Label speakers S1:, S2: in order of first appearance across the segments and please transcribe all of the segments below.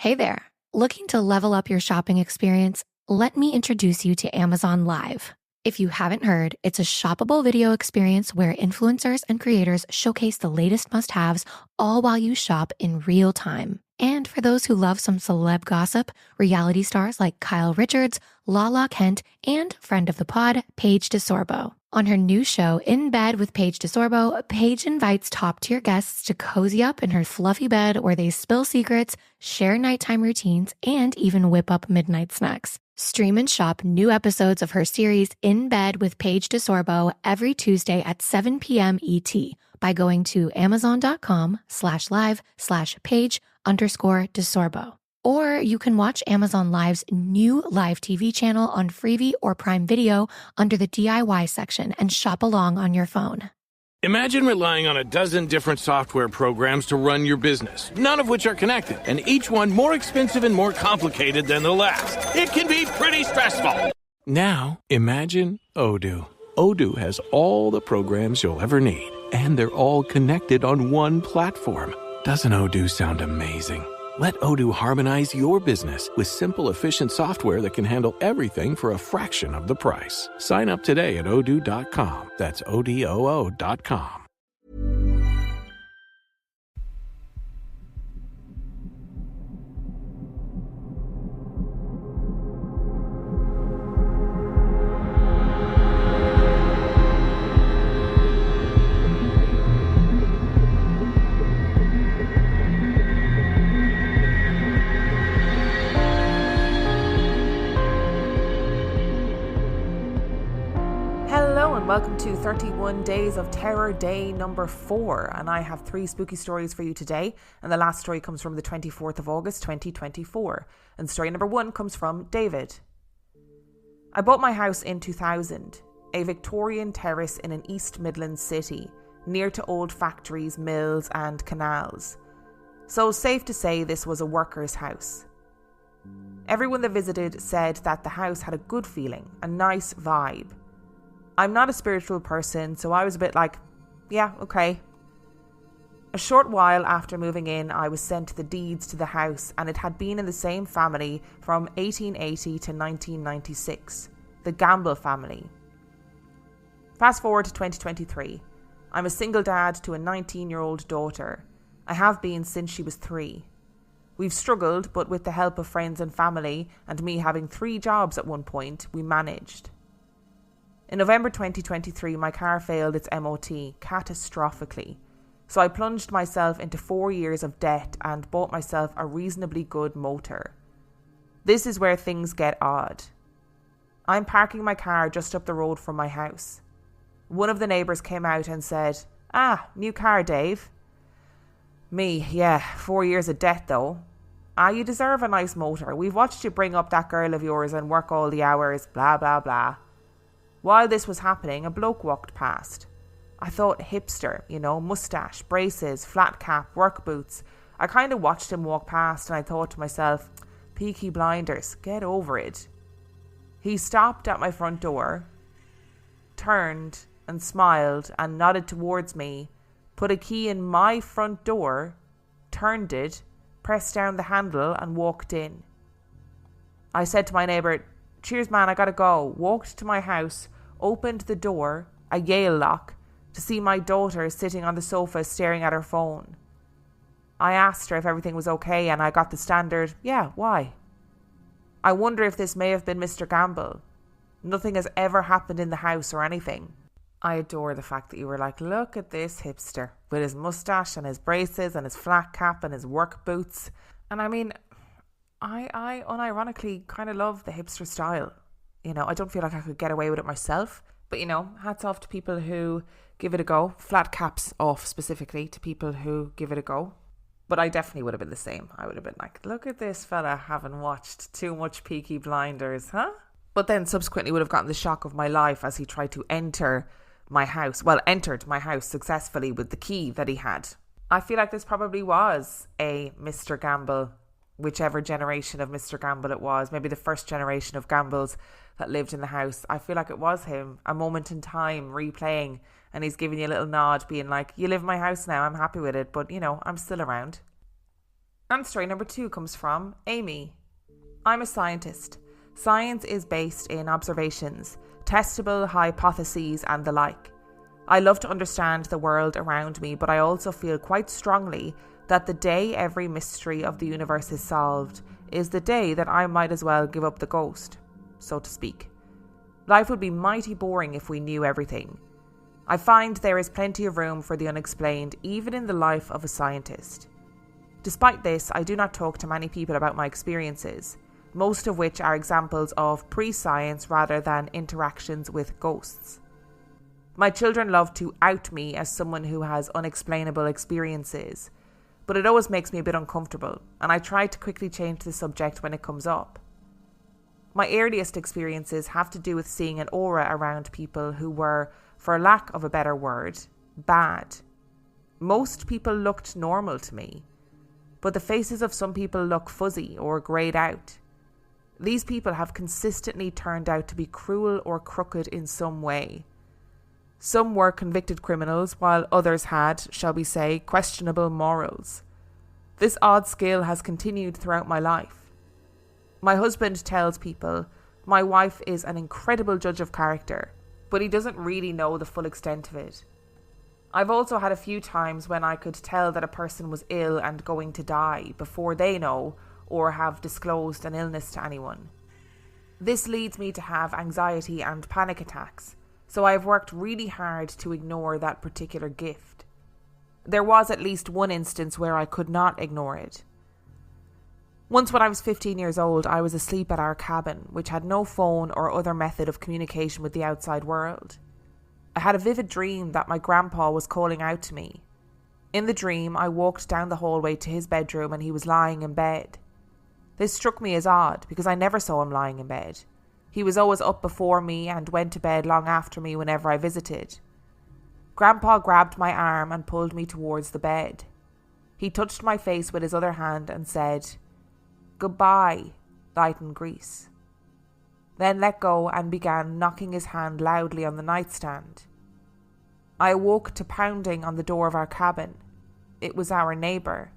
S1: Hey there. Looking to level up your shopping experience? Let me introduce you to Amazon Live. If you haven't heard, it's a shoppable video experience where influencers and creators showcase the latest must-haves all while you shop in real time. And for those who love some celeb gossip, reality stars like Kyle Richards, Lala Kent, and friend of the pod, Paige DeSorbo. On her new show, In Bed with Paige DeSorbo, Paige invites top-tier guests to cozy up in her fluffy bed where they spill secrets, share nighttime routines, and even whip up midnight snacks. Stream and shop new episodes of her series In Bed with Paige DeSorbo every Tuesday at 7 p.m. ET by going to amazon.com/live/Paige_DeSorbo. Or you can watch Amazon Live's new live TV channel on Freevee or Prime Video under the DIY section and shop along on your phone.
S2: Imagine relying on a dozen different software programs to run your business, none of which are connected, and each one more expensive and more complicated than the last. It can be pretty stressful. Now, imagine Odoo. Odoo has all the programs you'll ever need, and they're all connected on one platform. Doesn't Odoo sound amazing? Let Odoo harmonize your business with simple, efficient software that can handle everything for a fraction of the price. Sign up today at odoo.com. That's ODOO.com.
S3: Welcome to 31 Days of Terror, day number 4, and I have 3 spooky stories for you today, and the last story comes from the 24th of August 2024, and story number 1 comes from David. I bought my house in 2000, a Victorian terrace in an East Midlands city, near to old factories, mills and canals. So safe to say this was a worker's house. Everyone that visited said that the house had a good feeling, a nice vibe. I'm not a spiritual person, so I was a bit like, yeah, okay. A short while after moving in, I was sent the deeds to the house, and it had been in the same family from 1880 to 1996, the Gamble family. Fast forward to 2023. I'm a single dad to a 19-year-old daughter. I have been since she was 3. We've struggled, but with the help of friends and family, and me having 3 jobs at one point, we managed. In November 2023, my car failed its MOT catastrophically, so I plunged myself into 4 years of debt and bought myself a reasonably good motor. This is where things get odd. I'm parking my car just up the road from my house. One of the neighbours came out and said, new car, Dave. Me, yeah, 4 years of debt though. You deserve a nice motor. We've watched you bring up that girl of yours and work all the hours, blah, blah, blah. While this was happening, a bloke walked past. I thought hipster, moustache, braces, flat cap, work boots. I kind of watched him walk past and I thought to myself, Peaky Blinders, get over it. He stopped at my front door, turned and smiled and nodded towards me, put a key in my front door, turned it, pressed down the handle and walked in. I said to my neighbour, cheers man, I gotta go. Walked to my house, opened the door, a Yale lock, to see my daughter sitting on the sofa staring at her phone. I asked her if everything was okay and I got the standard, yeah, why? I wonder if this may have been Mr. Gamble. Nothing has ever happened in the house or anything. I adore the fact that you were like, look at this hipster with his moustache and his braces and his flat cap and his work boots. And I mean, I unironically kind of love the hipster style. I don't feel like I could get away with it myself. But, hats off to people who give it a go. Flat caps off specifically to people who give it a go. But I definitely would have been the same. I would have been like, look at this fella having watched too much Peaky Blinders, huh? But then subsequently would have gotten the shock of my life as he tried to enter my house. Well, entered my house successfully with the key that he had. I feel like this probably was a Mr. Gamble, whichever generation of Mr. Gamble it was, maybe the first generation of Gambles that lived in the house. I feel like it was him, a moment in time replaying, and he's giving you a little nod being like, you live in my house now, I'm happy with it, but I'm still around. And story number 2 comes from Amy. I'm a scientist. Science is based in observations, testable hypotheses and the like. I love to understand the world around me, but I also feel quite strongly that the day every mystery of the universe is solved is the day that I might as well give up the ghost, so to speak. Life would be mighty boring if we knew everything. I find there is plenty of room for the unexplained, even in the life of a scientist. Despite this, I do not talk to many people about my experiences, most of which are examples of pre-science rather than interactions with ghosts. My children love to out me as someone who has unexplainable experiences, but it always makes me a bit uncomfortable, and I try to quickly change the subject when it comes up. My earliest experiences have to do with seeing an aura around people who were, for lack of a better word, bad. Most people looked normal to me, but the faces of some people look fuzzy or greyed out. These people have consistently turned out to be cruel or crooked in some way. Some were convicted criminals, while others had, shall we say, questionable morals. This odd skill has continued throughout my life. My husband tells people my wife is an incredible judge of character, but he doesn't really know the full extent of it. I've also had a few times when I could tell that a person was ill and going to die before they know or have disclosed an illness to anyone. This leads me to have anxiety and panic attacks, so I have worked really hard to ignore that particular gift. There was at least one instance where I could not ignore it. Once when I was 15 years old, I was asleep at our cabin, which had no phone or other method of communication with the outside world. I had a vivid dream that my grandpa was calling out to me. In the dream, I walked down the hallway to his bedroom and he was lying in bed. This struck me as odd because I never saw him lying in bed. He was always up before me and went to bed long after me whenever I visited. Grandpa grabbed my arm and pulled me towards the bed. He touched my face with his other hand and said, "Goodbye, Leighton Grease." Then let go and began knocking his hand loudly on the nightstand. I awoke to pounding on the door of our cabin. It was our neighbour.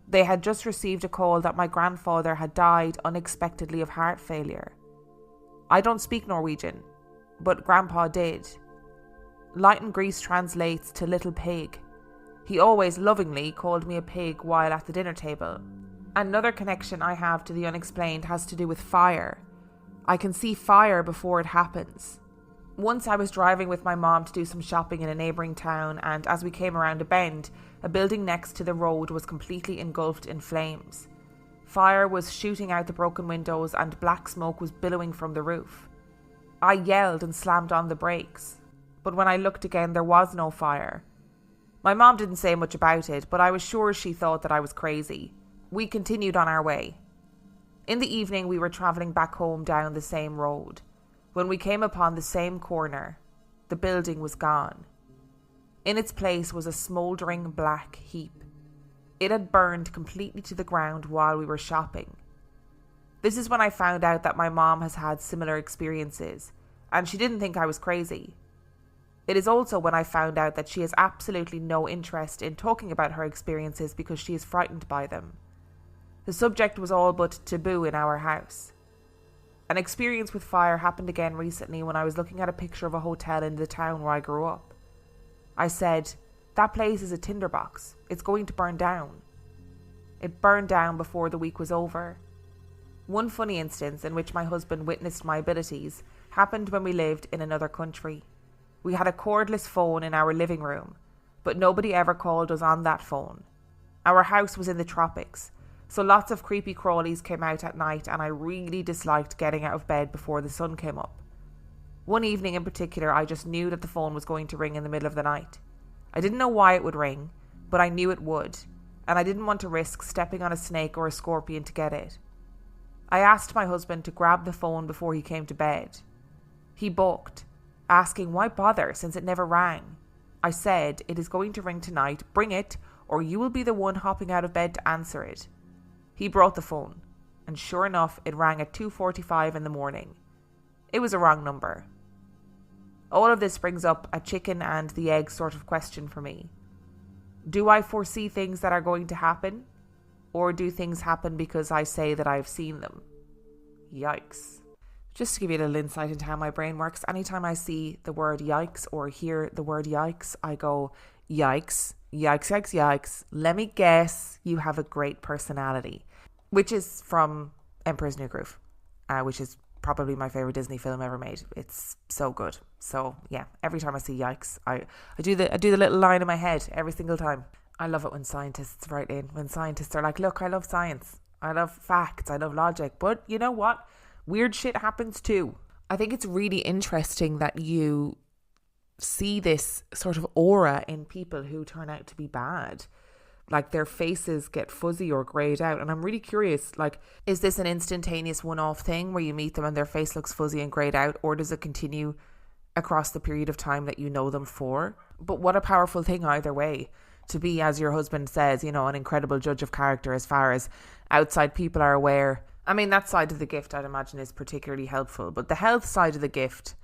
S3: They had just received a call that my grandfather had died unexpectedly of heart failure. I don't speak Norwegian, but Grandpa did. Leighton Grease translates to little pig. He always lovingly called me a pig while at the dinner table. Another connection I have to the unexplained has to do with fire. I can see fire before it happens. Once I was driving with my mom to do some shopping in a neighbouring town, and as we came around a bend, a building next to the road was completely engulfed in flames. Fire was shooting out the broken windows and black smoke was billowing from the roof. I yelled and slammed on the brakes, but when I looked again there was no fire. My mom didn't say much about it, but I was sure she thought that I was crazy. We continued on our way. In the evening we were travelling back home down the same road. When we came upon the same corner, the building was gone. In its place was a smouldering black heap. It had burned completely to the ground while we were shopping. This is when I found out that my mom has had similar experiences, and she didn't think I was crazy. It is also when I found out that she has absolutely no interest in talking about her experiences because she is frightened by them. The subject was all but taboo in our house. An experience with fire happened again recently when I was looking at a picture of a hotel in the town where I grew up. I said, "That place is a tinderbox. It's going to burn down." It burned down before the week was over. One funny instance in which my husband witnessed my abilities happened when we lived in another country. We had a cordless phone in our living room, but nobody ever called us on that phone. Our house was in the tropics, so lots of creepy crawlies came out at night and I really disliked getting out of bed before the sun came up. One evening in particular, I just knew that the phone was going to ring in the middle of the night. I didn't know why it would ring, but I knew it would, and I didn't want to risk stepping on a snake or a scorpion to get it. I asked my husband to grab the phone before he came to bed. He balked, asking why bother since it never rang. I said, "It is going to ring tonight, bring it, or you will be the one hopping out of bed to answer it." He brought the phone, and sure enough, it rang at 2:45 in the morning. It was a wrong number. All of this brings up a chicken and the egg sort of question for me. Do I foresee things that are going to happen? or do things happen because I say that I've seen them? Yikes. Just to give you a little insight into how my brain works, anytime I see the word yikes or hear the word yikes, I go, yikes, yikes, yikes, yikes. Let me guess, you have a great personality. Which is from Emperor's New Groove, which is probably my favourite Disney film ever made. It's so good. So yeah, every time I see yikes, I do the little line in my head every single time. I love it when scientists write in, when scientists are like, look, I love science, I love facts, I love logic, but you know what? Weird shit happens too. I think it's really interesting that you see this sort of aura in people who turn out to be bad. Like their faces get fuzzy or greyed out. And I'm really curious, like, is this an instantaneous one-off thing where you meet them and their face looks fuzzy and greyed out? Or does it continue across the period of time that you know them for? But what a powerful thing either way. To be, as your husband says, you know, an incredible judge of character as far as outside people are aware. I mean, that side of the gift, I'd imagine, is particularly helpful. But the health side of the gift,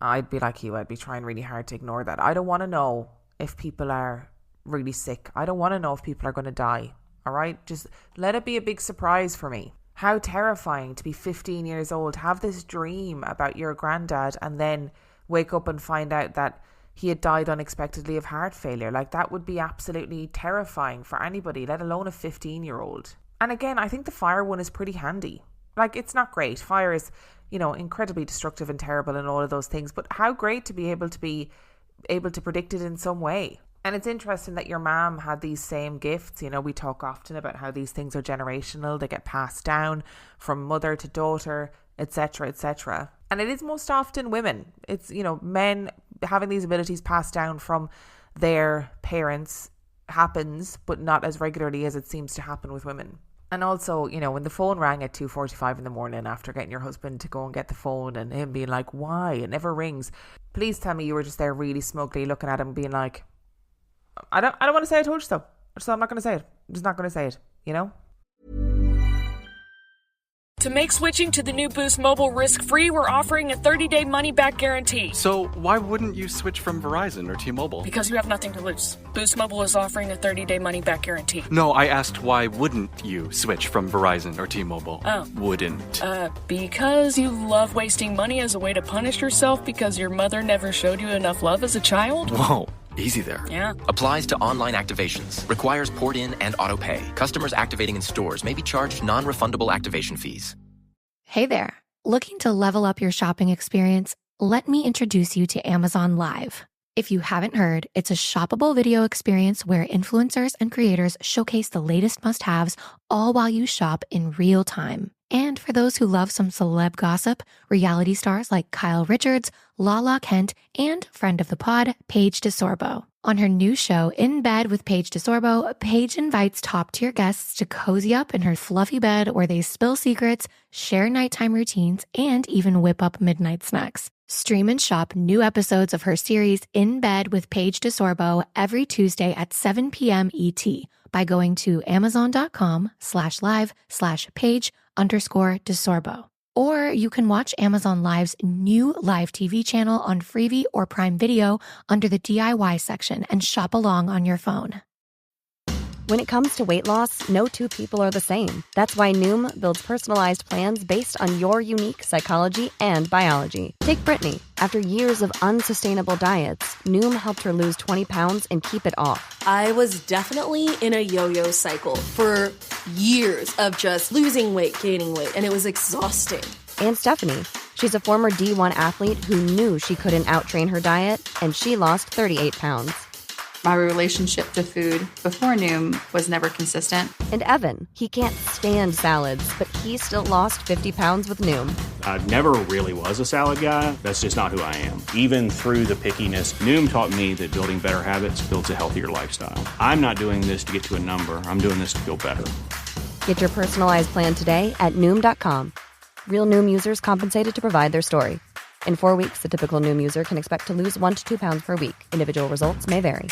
S3: I'd be like you. I'd be trying really hard to ignore that. I don't want to know if people are really sick. I don't want to know if people are going to die. All right? Just let it be a big surprise for me. How terrifying to be 15 years old, have this dream about your granddad, and then wake up and find out that he had died unexpectedly of heart failure. Like, that would be absolutely terrifying for anybody, let alone a 15-year-old. And again, I think the fire one is pretty handy. Like, it's not great. Fire is, you know, incredibly destructive and terrible and all of those things. But how great to be able to predict it in some way. And it's interesting that your mom had these same gifts. You know, we talk often about how these things are generational. They get passed down from mother to daughter, etc., etc. And it is most often women. It's, you know, men having these abilities passed down from their parents happens, but not as regularly as it seems to happen with women. And also, you know, when the phone rang at 2:45 in the morning after getting your husband to go and get the phone and him being like, why? It never rings. Please tell me you were just there really smugly looking at him being like, I don't want to say I told you so. So I'm not going to say it. I'm just not going to say it, you know?
S4: To make switching to the new Boost Mobile risk-free, we're offering a 30-day money-back guarantee.
S5: So why wouldn't you switch from Verizon or T-Mobile?
S4: Because you have nothing to lose. Boost Mobile is offering a 30-day money-back guarantee.
S5: No, I asked why wouldn't you switch from Verizon or T-Mobile?
S4: Oh.
S5: Wouldn't.
S4: Because you love wasting money as a way to punish yourself because your mother never showed you enough love as a child?
S5: Whoa. Easy there.
S4: Yeah.
S6: Applies to online activations. Requires port in and auto pay. Customers activating in stores may be charged non-refundable activation fees.
S1: Hey there. Looking to level up your shopping experience? Let me introduce you to Amazon Live. If you haven't heard, it's a shoppable video experience where influencers and creators showcase the latest must-haves all while you shop in real time. And for those who love some celeb gossip, reality stars like Kyle Richards, Lala Kent, and friend of the pod, Paige DeSorbo. On her new show, In Bed with Paige DeSorbo, Paige invites top-tier guests to cozy up in her fluffy bed where they spill secrets, share nighttime routines, and even whip up midnight snacks. Stream and shop new episodes of her series In Bed with Paige DeSorbo every Tuesday at 7 p.m. ET by going to amazon.com/live/Paige_DeSorbo. Or you can watch Amazon Live's new live TV channel on Freevee or Prime Video under the DIY section and shop along on your phone.
S7: When it comes to weight loss, no two people are the same. That's why Noom builds personalized plans based on your unique psychology and biology. Take Brittany. After years of unsustainable diets, Noom helped her lose 20 pounds and keep it off.
S8: I was definitely in a yo-yo cycle for years of just losing weight, gaining weight, and it was exhausting.
S7: And Stephanie. She's a former D1 athlete who knew she couldn't outtrain her diet, and she lost 38 pounds.
S9: My relationship to food before Noom was never consistent.
S7: And Evan, he can't stand salads, but he still lost 50 pounds with Noom.
S10: I never really was a salad guy. That's just not who I am. Even through the pickiness, Noom taught me that building better habits builds a healthier lifestyle. I'm not doing this to get to a number. I'm doing this to feel better.
S7: Get your personalized plan today at Noom.com. Real Noom users compensated to provide their story. In 4 weeks, the typical Noom user can expect to lose 1 to 2 pounds per week. Individual results may vary.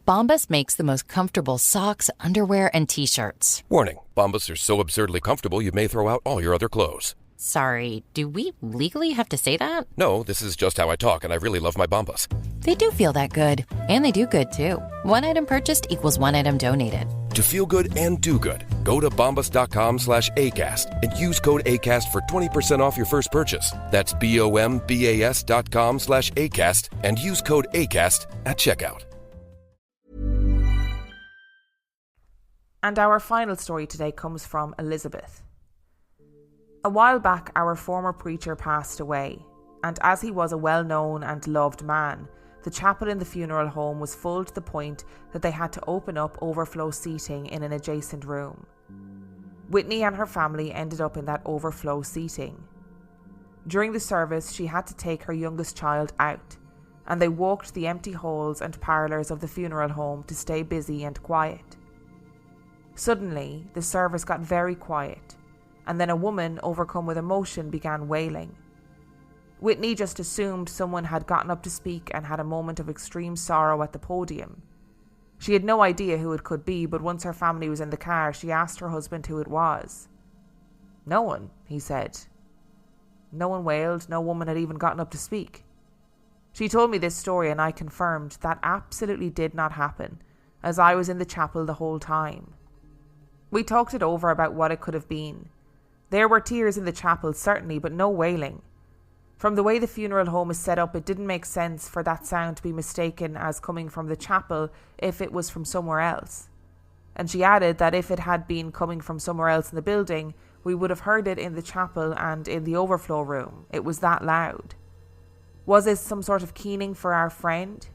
S11: Bombas makes the most comfortable socks, underwear, and T-shirts.
S12: Warning, Bombas are so absurdly comfortable you may throw out all your other clothes.
S11: Sorry, do we legally have to say that?
S12: No, this is just how I talk, and I really love my Bombas.
S11: They do feel that good. And they do good, too. One item purchased equals one item donated.
S12: To feel good and do good, go to bombas.com/ACAST and use code ACAST for 20% off your first purchase. That's BOMBAS.com/ACAST and use code ACAST at checkout.
S3: And our final story today comes from Elizabeth. A while back, our former preacher passed away, and as he was a well-known and loved man, the chapel in the funeral home was full to the point that they had to open up overflow seating in an adjacent room. Whitney and her family ended up in that overflow seating. During the service, she had to take her youngest child out, and they walked the empty halls and parlours of the funeral home to stay busy and quiet. Suddenly, the service got very quiet, and then a woman, overcome with emotion, began wailing. Whitney just assumed someone had gotten up to speak and had a moment of extreme sorrow at the podium. She had no idea who it could be, but once her family was in the car, she asked her husband who it was. "No one," he said. No one wailed, no woman had even gotten up to speak. She told me this story and I confirmed that absolutely did not happen, as I was in the chapel the whole time. We talked it over about what it could have been. There were tears in the chapel, certainly, but no wailing. From the way the funeral home is set up, it didn't make sense for that sound to be mistaken as coming from the chapel if it was from somewhere else. And she added that if it had been coming from somewhere else in the building, we would have heard it in the chapel and in the overflow room. It was that loud. Was this some sort of keening for our friend?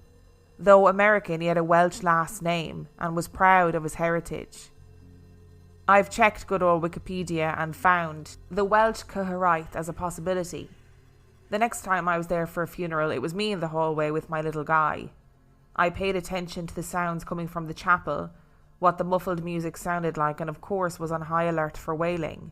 S3: Though American, he had a Welsh last name and was proud of his heritage. I've checked good old Wikipedia and found the Welsh Cyhyraeth as a possibility. The next time I was there for a funeral, it was me in the hallway with my little guy. I paid attention to the sounds coming from the chapel, what the muffled music sounded like, and of course was on high alert for wailing.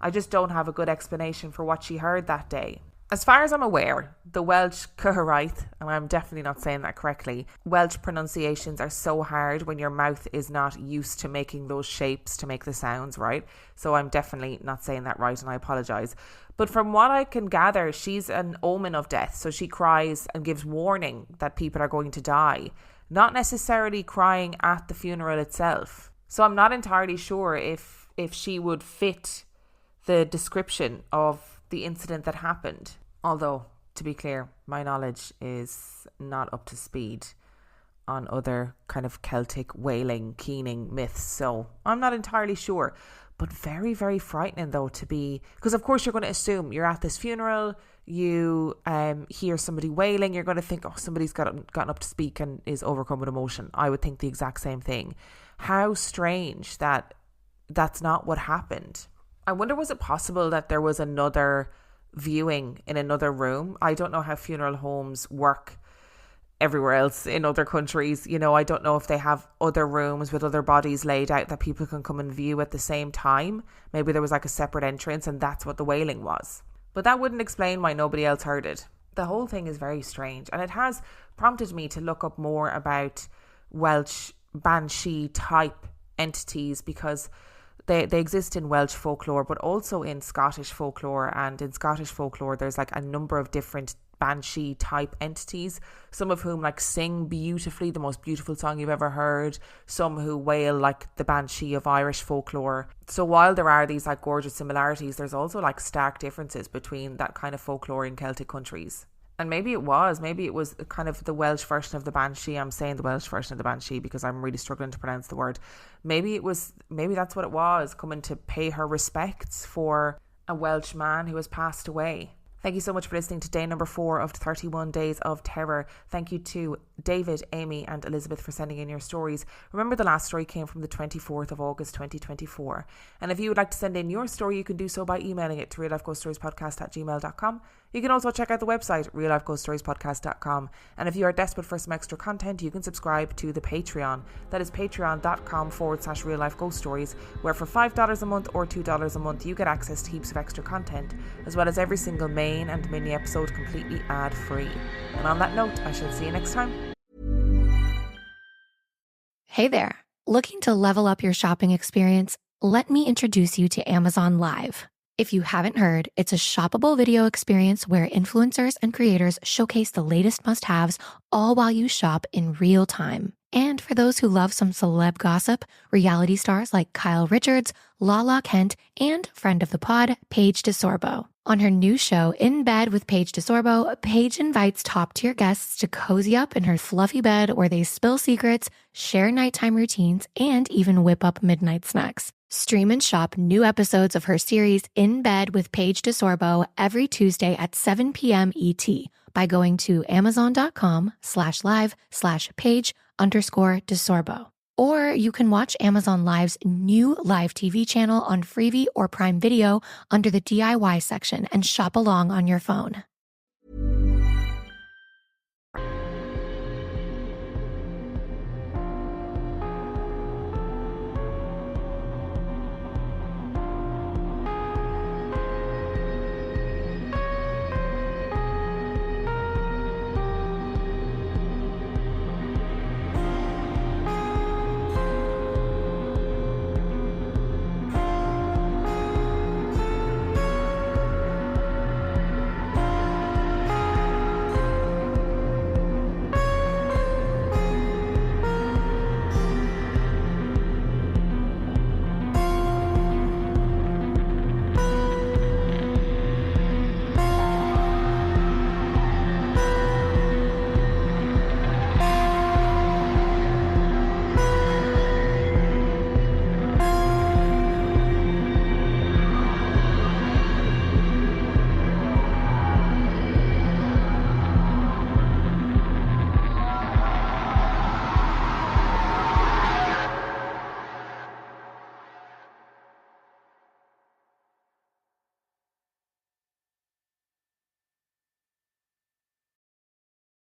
S3: I just don't have a good explanation for what she heard that day. As far as I'm aware, the Welsh Cyhyraeth, and I'm definitely not saying that correctly, Welsh pronunciations are so hard when your mouth is not used to making those shapes to make the sounds, right? So I'm definitely not saying that right and I apologise. But from what I can gather, she's an omen of death, so she cries and gives warning that people are going to die, not necessarily crying at the funeral itself. So I'm not entirely sure if she would fit the description of the incident that happened. Although, to be clear, my knowledge is not up to speed on other kind of Celtic wailing, keening myths, so I'm not entirely sure. But very, very frightening though to be, because of course you're going to assume you're at this funeral, you hear somebody wailing, you're going to think, oh, somebody's gotten up to speak and is overcome with emotion. I would think the exact same thing. How strange that that's not what happened. I wonder, was it possible that there was another viewing in another room? I don't know how funeral homes work everywhere else in other countries. You know, I don't know if they have other rooms with other bodies laid out that people can come and view at the same time. Maybe there was like a separate entrance and that's what the wailing was. But that wouldn't explain why nobody else heard it. The whole thing is very strange, and it has prompted me to look up more about Welsh banshee type entities, because they exist in Welsh folklore, but also in Scottish folklore. And in Scottish folklore, there's like a number of different banshee type entities, some of whom like sing beautifully, the most beautiful song you've ever heard, some who wail like the banshee of Irish folklore. So while there are these like gorgeous similarities, there's also like stark differences between that kind of folklore in Celtic countries. And maybe it was kind of the Welsh version of the banshee. I'm saying the Welsh version of the banshee because I'm really struggling to pronounce the word. Maybe that's what it was, coming to pay her respects for a Welsh man who has passed away. Thank you so much for listening to day number 4 of 31 Days of Terror. Thank you to David, Amy and Elizabeth for sending in your stories. Remember, the last story came from the 24th of August 2024. And if you would like to send in your story, you can do so by emailing it to reallifeghoststoriespodcast@gmail.com. You can also check out the website, reallifeghoststoriespodcast.com. And if you are desperate for some extra content, you can subscribe to the Patreon. That is patreon.com/reallifeghoststories, where for $5 a month or $2 a month, you get access to heaps of extra content, as well as every single main and mini episode completely ad-free. And on that note, I shall see you next time.
S1: Hey there. Looking to level up your shopping experience? Let me introduce you to Amazon Live. If you haven't heard, it's a shoppable video experience where influencers and creators showcase the latest must-haves all while you shop in real time. And for those who love some celeb gossip, reality stars like Kyle Richards, Lala Kent, and friend of the pod, Paige DeSorbo. On her new show, In Bed with Paige DeSorbo, Paige invites top-tier guests to cozy up in her fluffy bed where they spill secrets, share nighttime routines, and even whip up midnight snacks. Stream and shop new episodes of her series In Bed with Paige DeSorbo every Tuesday at 7 p.m. ET by going to amazon.com/live/Paige_DeSorbo. Or you can watch Amazon Live's new live TV channel on Freevee or Prime Video under the DIY section and shop along on your phone.